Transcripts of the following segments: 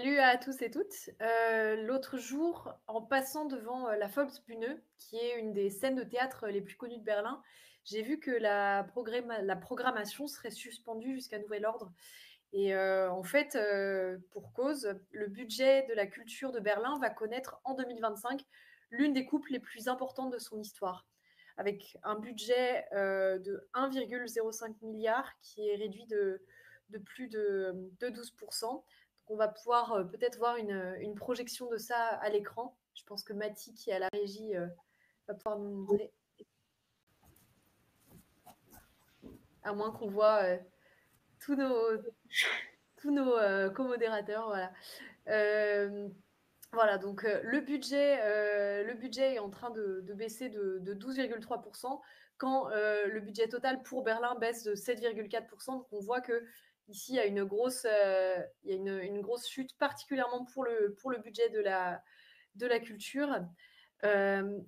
Salut à tous et toutes. L'autre jour, en passant devant la Volksbühne, qui est une des scènes de théâtre les plus connues de Berlin, j'ai vu que la programmation serait suspendue jusqu'à nouvel ordre. Et en fait, pour cause, le budget de la culture de Berlin va connaître en 2025 l'une des coupes les plus importantes de son histoire, avec un budget de 1,05 milliard qui est réduit de plus de 12%. Donc on va pouvoir peut-être voir une projection de ça à l'écran. Je pense que Mathie, qui est à la régie, va pouvoir nous montrer, à moins qu'on voit tous nos, tous nos co-modérateurs. Voilà. Euh, Voilà, donc le budget est en train de baisser de 12,3% quand le budget total pour Berlin baisse de 7,4%. Donc on voit que ici il y a une grosse chute, particulièrement pour le budget de la culture. Euh,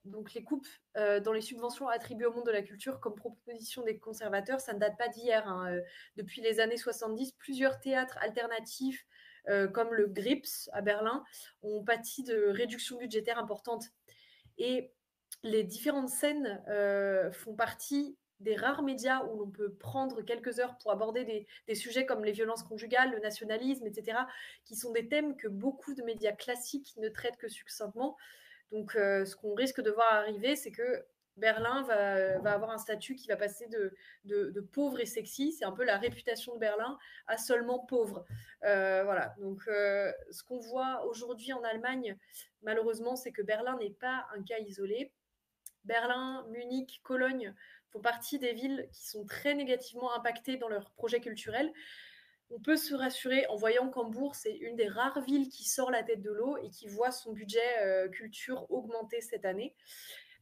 donc les coupes dans les subventions attribuées au monde de la culture comme proposition des conservateurs, ça ne date pas d'hier, hein. Depuis les années 70, plusieurs théâtres alternatifs comme le Grips à Berlin ont pâti de réductions budgétaires importantes. Et les différentes scènes font partie des rares médias où l'on peut prendre quelques heures pour aborder des sujets comme les violences conjugales, le nationalisme, etc., qui sont des thèmes que beaucoup de médias classiques ne traitent que succinctement. Donc, ce qu'on risque de voir arriver, c'est que Berlin va avoir un statut qui va passer de pauvre et sexy, c'est un peu la réputation de Berlin, à seulement pauvre. Voilà, donc ce qu'on voit aujourd'hui en Allemagne, malheureusement, c'est que Berlin n'est pas un cas isolé. Berlin, Munich, Cologne font partie des villes qui sont très négativement impactées dans leurs projets culturels. On peut se rassurer en voyant qu'Hambourg, c'est une des rares villes qui sort la tête de l'eau et qui voit son budget culture augmenter cette année.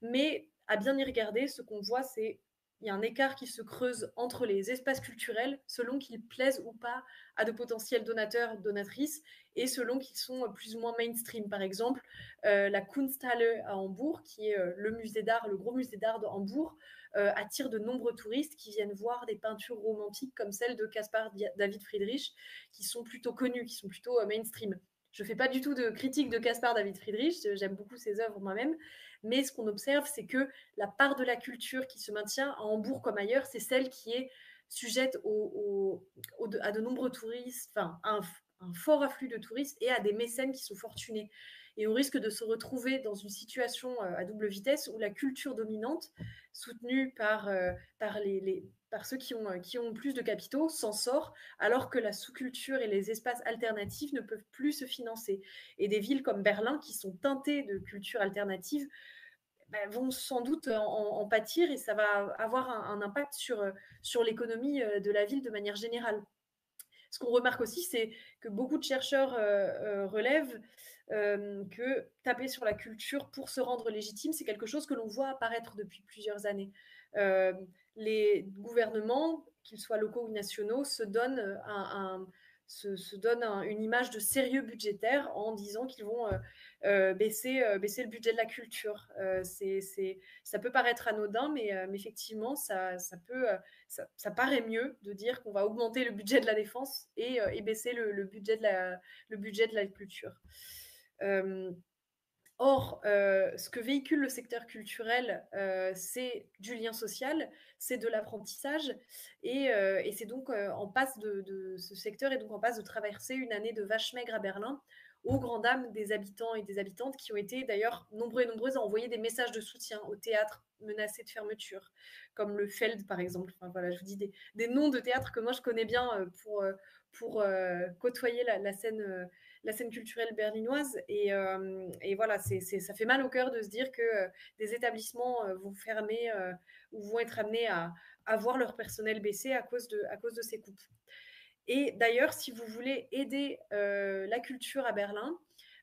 Mais à bien y regarder, ce qu'on voit, c'est il y a un écart qui se creuse entre les espaces culturels selon qu'ils plaisent ou pas à de potentiels donateurs, donatrices, et selon qu'ils sont plus ou moins mainstream. Par exemple, la Kunsthalle à Hambourg, qui est le musée d'art, le gros musée d'art de Hambourg, attire de nombreux touristes qui viennent voir des peintures romantiques comme celle de Caspar David Friedrich, qui sont plutôt connues, qui sont plutôt mainstream. Je ne fais pas du tout de critique de Caspar David Friedrich, j'aime beaucoup ses œuvres moi-même, mais ce qu'on observe, c'est que la part de la culture qui se maintient à Hambourg comme ailleurs, c'est celle qui est sujette à de nombreux touristes, enfin, un fort afflux de touristes et à des mécènes qui sont fortunés. Et on risque de se retrouver dans une situation à double vitesse où la culture dominante, soutenue par ceux qui ont plus de capitaux, s'en sort, alors que la sous-culture et les espaces alternatifs ne peuvent plus se financer. Et des villes comme Berlin, qui sont teintées de culture alternative, vont sans doute en pâtir et ça va avoir un impact sur l'économie de la ville de manière générale. Ce qu'on remarque aussi, c'est que beaucoup de chercheurs relèvent que taper sur la culture pour se rendre légitime, c'est quelque chose que l'on voit apparaître depuis plusieurs années. Euh, les gouvernements, qu'ils soient locaux ou nationaux, se donnent une image de sérieux budgétaire en disant qu'ils vont baisser le budget de la culture. Ça peut paraître anodin, mais effectivement, ça paraît mieux de dire qu'on va augmenter le budget de la défense et baisser le budget le budget de la culture. Euh, Or, ce que véhicule le secteur culturel, c'est du lien social, c'est de l'apprentissage, et c'est donc en passe ce secteur est donc en passe de traverser une année de vache maigre à Berlin, aux grandes dames des habitants et des habitantes qui ont été d'ailleurs nombreux et nombreuses à envoyer des messages de soutien au théâtre menacé de fermeture, comme le Feld par exemple. Enfin, voilà, je vous dis des noms de théâtres que moi je connais bien pour côtoyer la scène culturelle berlinoise. Et voilà, ça fait mal au cœur de se dire que des établissements vont fermer ou vont être amenés à voir leur personnel baisser à cause de ces coupes. Et d'ailleurs, si vous voulez aider la culture à Berlin,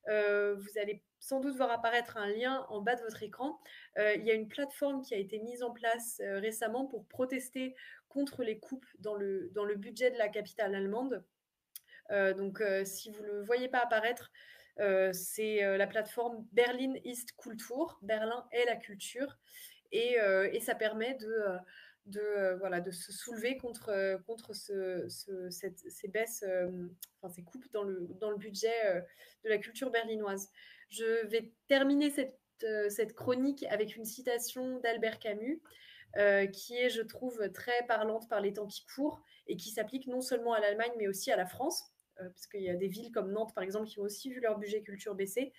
vous allez sans doute voir apparaître un lien en bas de votre écran. Il y a une plateforme qui a été mise en place récemment pour protester contre les coupes dans le budget de la capitale allemande. Si vous ne le voyez pas apparaître, c'est la plateforme Berlin ist Kultur. Berlin est la culture. Et ça permet voilà, de se soulever contre ces baisses, enfin ces coupes dans le budget de la culture berlinoise. Je vais terminer cette chronique avec une citation d'Albert Camus, qui est, je trouve, très parlante par les temps qui courent et qui s'applique non seulement à l'Allemagne, mais aussi à la France, parce qu'il y a des villes comme Nantes, par exemple, qui ont aussi vu leur budget culture baisser.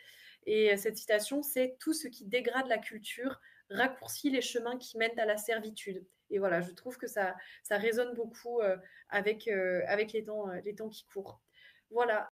Et cette citation, c'est « Tout ce qui dégrade la culture raccourcit les chemins qui mènent à la servitude ». Et voilà, je trouve que ça résonne beaucoup avec les temps qui courent. Voilà.